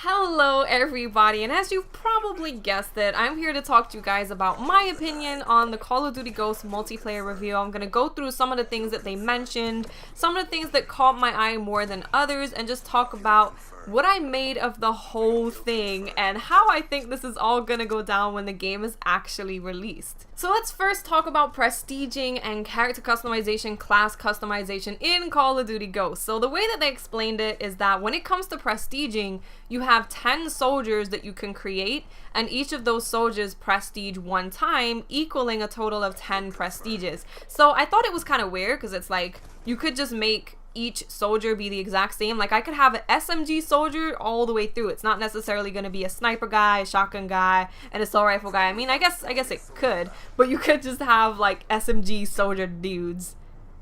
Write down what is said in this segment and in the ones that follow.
Hello everybody, and as you've probably guessed it, I'm here to talk to you guys about my opinion on the Call of Duty Ghosts multiplayer review. I'm going to go through some of the things that they mentioned, some of the things that caught my eye more than others, and just talk about what I made of the whole thing and how I think this is all going to go down when the game is actually released. So let's first talk about prestiging and character customization, class customization in Call of Duty Ghosts. So the way that they explained it is that when it comes to prestiging, you have 10 soldiers that you can create, and each of those soldiers prestige one time, equaling a total of 10 prestiges. So I thought it was kind of weird because it's like you could just make each soldier be the exact same. Like I could have an SMG soldier all the way through. It's not necessarily going to be a sniper guy, a shotgun guy, and assault rifle guy. I mean, I guess it could, but you could just have like SMG soldier dudes,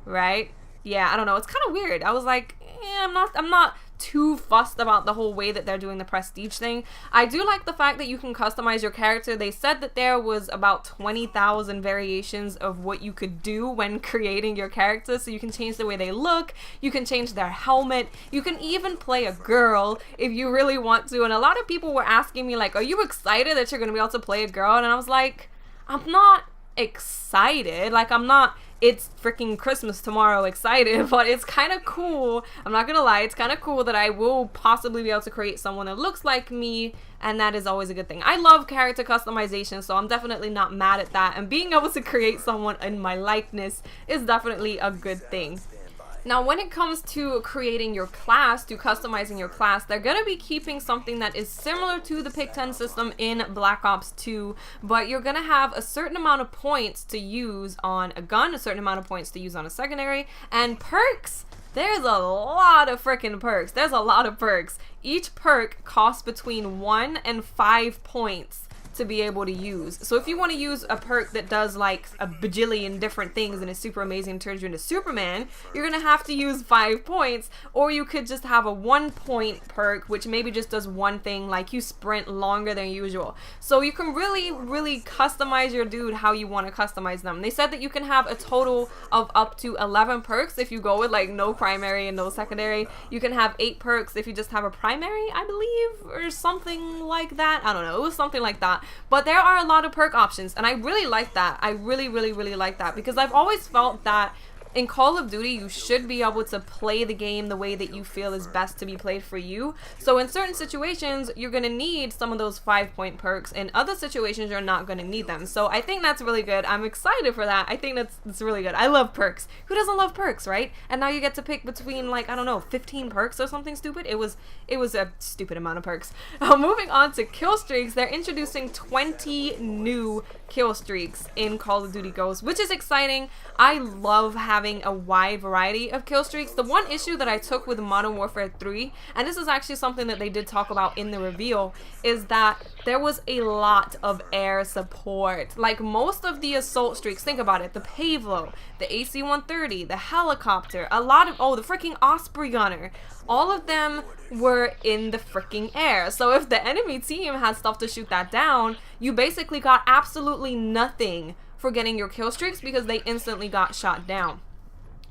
right? Yeah, I don't know. It's kind of weird. I was like, I'm not too fussed about the whole way that they're doing the prestige thing. I do like the fact that you can customize your character. They said that there was about 20,000 variations of what you could do when creating your character. So you can change the way they look, you can change their helmet, you can even play a girl if you really want to. And a lot of people were asking me like, are you excited that you're gonna be able to play a girl? And I was like, I'm not excited. Like I'm not, it's freaking Christmas tomorrow excited, but it's kind of cool. I'm not gonna lie, it's kind of cool that I will possibly be able to create someone that looks like me, and that is always a good thing. I love character customization, so I'm definitely not mad at that, and being able to create someone in my likeness is definitely a good thing. Now, when it comes to creating your class, to customizing your class, they're going to be keeping something that is similar to the Pick 10 system in Black Ops 2, but you're going to have a certain amount of points to use on a gun, a certain amount of points to use on a secondary, and perks. There's a lot of freaking perks. There's a lot of perks. Each perk costs between 1 and 5 points to be able to use. So if you want to use a perk that does like a bajillion different things and is super amazing and turns you into Superman, you're gonna have to use 5 points, or you could just have a 1 point perk which maybe just does one thing, like you sprint longer than usual. So you can really customize your dude how you want to customize them. They said that you can have a total of up to 11 perks if you go with like no primary and no secondary. You can have 8 perks if you just have a primary, I believe, or something like that. I don't know, it was something like that. But there are a lot of perk options, and I really like that. I really like that, because I've always felt that in Call of Duty, you should be able to play the game the way that you feel is best to be played for you. So in certain situations, you're going to need some of those 5-point perks. In other situations, you're not going to need them. So I think that's really good. I'm excited for that. I think that's really good. I love perks. Who doesn't love perks, right? And now you get to pick between, like, I don't know, 15 perks or something stupid. It was a stupid amount of perks. Moving on to kill streaks, they're introducing 20 new kill streaks in Call of Duty Ghosts, which is exciting. I love having a wide variety of kill streaks. The one issue that I took with Modern Warfare 3, and this is actually something that they did talk about in the reveal, is that there was a lot of air support. Like most of the assault streaks, think about it, the Pavlo, the AC-130, the helicopter, a lot of, the freaking Osprey gunner, all of them were in the freaking air. So if the enemy team had stuff to shoot that down, you basically got absolutely nothing for getting your kill streaks because they instantly got shot down.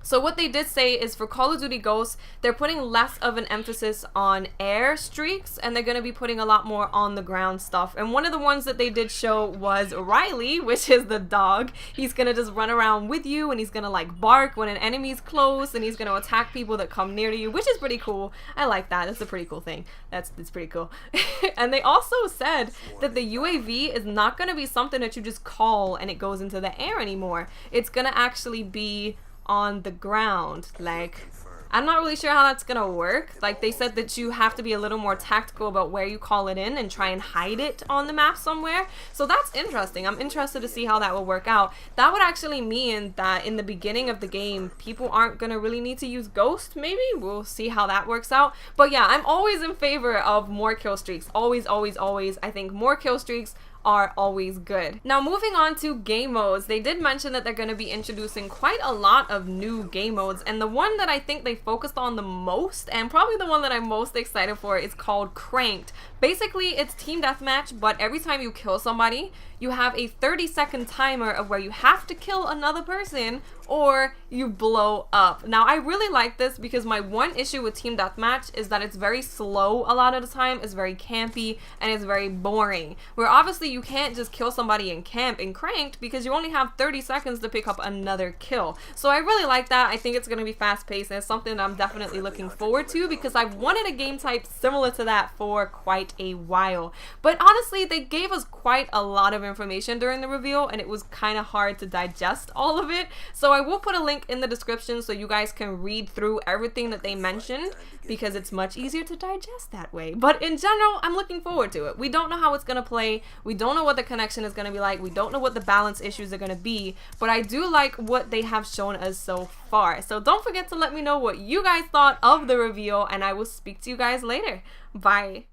So what they did say is for Call of Duty Ghosts, they're putting less of an emphasis on air streaks, and they're going to be putting a lot more on the ground stuff. And one of the ones that they did show was Riley, which is the dog. He's going to just run around with you, and he's going to like bark when an enemy's close, and he's going to attack people that come near to you, which is pretty cool. I like that. That's a pretty cool thing. It's pretty cool. And they also said that the UAV is not going to be something that you just call and it goes into the air anymore. It's going to actually be on the ground. Like, I'm not really sure how that's gonna work. Like, they said that you have to be a little more tactical about where you call it in and try and hide it on the map somewhere. So that's interesting. I'm interested to see how that will work out. That would actually mean that in the beginning of the game, people aren't gonna really need to use Ghost, maybe? We'll see how that works out. But yeah, I'm always in favor of more kill streaks. Always. I think more kill streaks are always good. Now moving on to game modes, they did mention that they're going to be introducing quite a lot of new game modes, and the one that I think they focused on the most, and probably the one that I'm most excited for, is called Cranked. Basically, it's team deathmatch, but every time you kill somebody, you have a 30-second timer of where you have to kill another person, or you blow up. Now, I really like this because my one issue with Team Deathmatch is that it's very slow a lot of the time, it's very campy, and it's very boring. Where obviously you can't just kill somebody in camp in Cranked because you only have 30 seconds to pick up another kill. So I really like that. I think it's going to be fast-paced, and it's something I'm definitely looking forward to because I've wanted a game type similar to that for quite a while. But honestly, they gave us quite a lot of information during the reveal, and it was kind of hard to digest all of it. So I will put a link in the description so you guys can read through everything that they mentioned because it's much easier to digest that way. But in general, I'm looking forward to it. We don't know how it's going to play. We don't know what the connection is going to be like. We don't know what the balance issues are going to be. But I do like what they have shown us so far. So don't forget to let me know what you guys thought of the reveal, and I will speak to you guys later. Bye.